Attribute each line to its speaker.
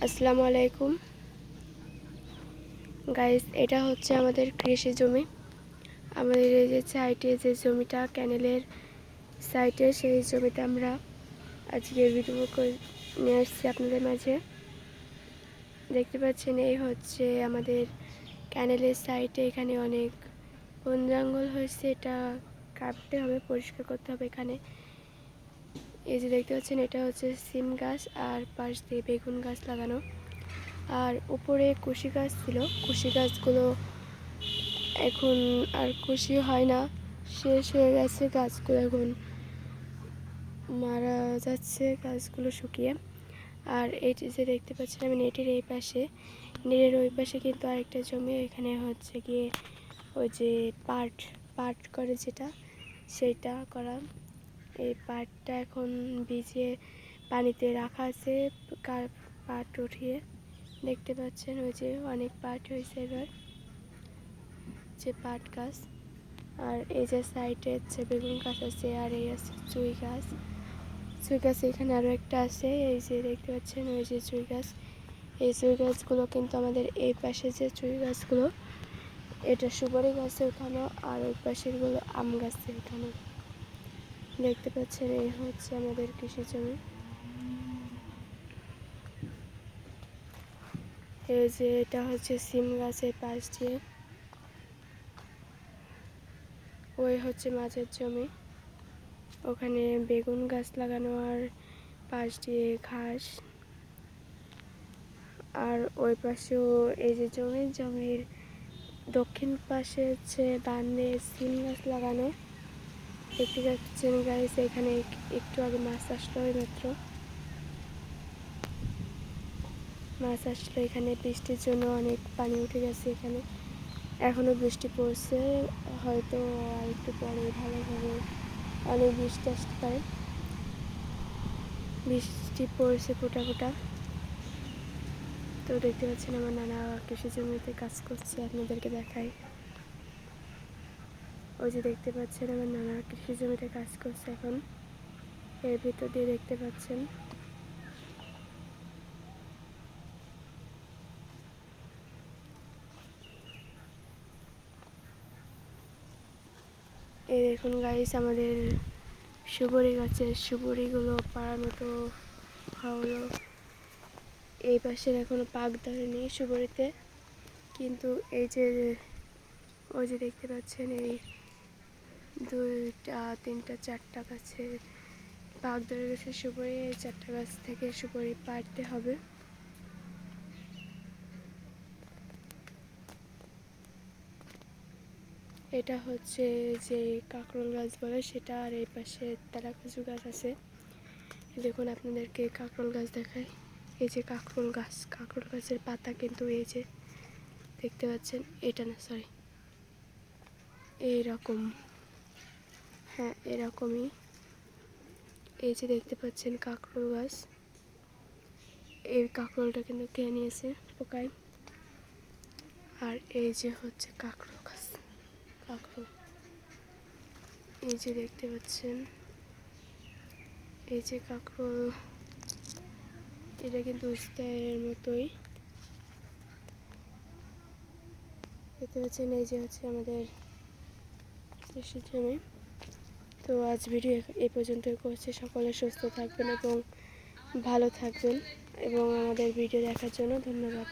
Speaker 1: আসসালামু আলাইকুম গাইস, এটা হচ্ছে আমাদের কৃষি জমি। আমাদের এই যে সাইডে যে জমিটা ক্যানেলের সাইডে, সেই জমিতে আমরা আজকে ভিডিও করে নিয়ে আসছি আপনাদের মাঝে। দেখতে পাচ্ছেন এই হচ্ছে আমাদের ক্যানেলের সাইডে। এখানে অনেক বন জঙ্গল হয়েছে, এটা কাটতে হবে, পরিষ্কার করতে হবে। এখানে এই যে দেখতে পাচ্ছেন এটা হচ্ছে সিম গাছ, আর পাশ দিয়ে বেগুন গাছ লাগানো। আর উপরে কুশি গাছ ছিল, কুশি গাছগুলো এখন আর কুশি হয় না, শেষ হয়ে গেছে। গাছগুলো এখন মারা যাচ্ছে, গাছগুলো শুকিয়ে। আর এই যে দেখতে পাচ্ছেন আমি নেটের এই পাশে, নেটের ওই পাশে কিন্তু আরেকটা জমি, এখানে হচ্ছে গিয়ে ওই যে পাট পাট করে যেটা, সেইটা করা। এই পাটটা এখন ভিজিয়ে পানিতে রাখা আছে, পাট উঠিয়ে দেখতে পাচ্ছেন ওই যে অনেক পাট হয়েছে এবার, যে পাট গাছ। আর এই যে সাইডে হচ্ছে বেগুন গাছ আছে, আর এই আছে চুই গাছ। চুই গাছ এখানে আরও একটা আছে, এই যে দেখতে পাচ্ছেন ওই যে চুই গাছ। এই চুই গাছগুলো কিন্তু আমাদের এই পাশে যে চুই গাছগুলো, এটা সুপারি গাছে উঠানো, আর ওই পাশেরগুলো আম গাছে উঠানো। দেখতে পাচ্ছেন এই হচ্ছে আমাদের কৃষি জমি। এই যে এটা হচ্ছে সিম গাছের পাশ দিয়ে, ওই হচ্ছে মাঝের জমি, ওখানে বেগুন গাছ লাগানো, আর পাশ দিয়ে ঘাস। আর ওই পাশেও এই যে জমির দক্ষিণ পাশে হচ্ছে বান্নে সিম গাছ লাগানো। দেখতে পাচ্ছেন গাইস, এখানে একটু আগে মাছ আসলো, ওই মাত্র মাছ আসলো। এখানে বৃষ্টির জন্য অনেক পানি উঠে গেছে, এখানে এখনো বৃষ্টি পড়ছে, হয়তো আর একটু পরে ভালোভাবে অনেক বৃষ্টি আসতে পারে। বৃষ্টি পড়ছে ফোঁটা ফোঁটা। তো দেখতে পাচ্ছেন আমার নানা কৃষি জমিতে কাজ করছে, আপনাদেরকে দেখাই। ওই যে দেখতে পাচ্ছেন আমার নানা কৃষি জমিতে কাজ করছে এখন, এর ভিতর দিয়ে দেখতে পাচ্ছেন। এই দেখুন গাইস, আমাদের সুপারি গাছের সুপারিগুলো পাড়ানো তো হলো। এই পাশের এখনো পাক ধরেনি সুপারিতে, কিন্তু এই যে ওই যে দেখতে পাচ্ছেন এই 2টা 3টা 4টা গাছের পাক ধরে গেছে সুপারি। এই 4টা গাছ থেকে সুপারি পাড়তে হবে। এটা হচ্ছে যে কাঁকরোল গাছ বলে সেটা, আর এই পাশে তেলাকুচু গাছ আছে। দেখুন আপনাদেরকে কাঁকরোল গাছ দেখায়। এই যে কাঁকরোল গাছের পাতা কিন্তু এই যে দেখতে পাচ্ছেন, এটা না সরি, এইরকম, হ্যাঁ এরকমই। এই যে দেখতে পাচ্ছেন কাঁকরোল গাছ, এই কাঁকরোলটা কিন্তু খেয়ে নিয়েছে পোকায়। আর এই যে হচ্ছে কাঁকরোল গাছ, কাঁকরোল এই যে দেখতে পাচ্ছেন, এই যে কাঁকরোল, এটা কিন্তু উস্তায়ের মতোই দেখতে পাচ্ছেন। এই যে হচ্ছে আমাদের কৃষি জমি। তো আজ ভিডিও এই পর্যন্তই করছি। সকলে সুস্থ থাকবেন এবং ভালো থাকবেন, এবং আমাদের ভিডিও দেখার জন্য ধন্যবাদ।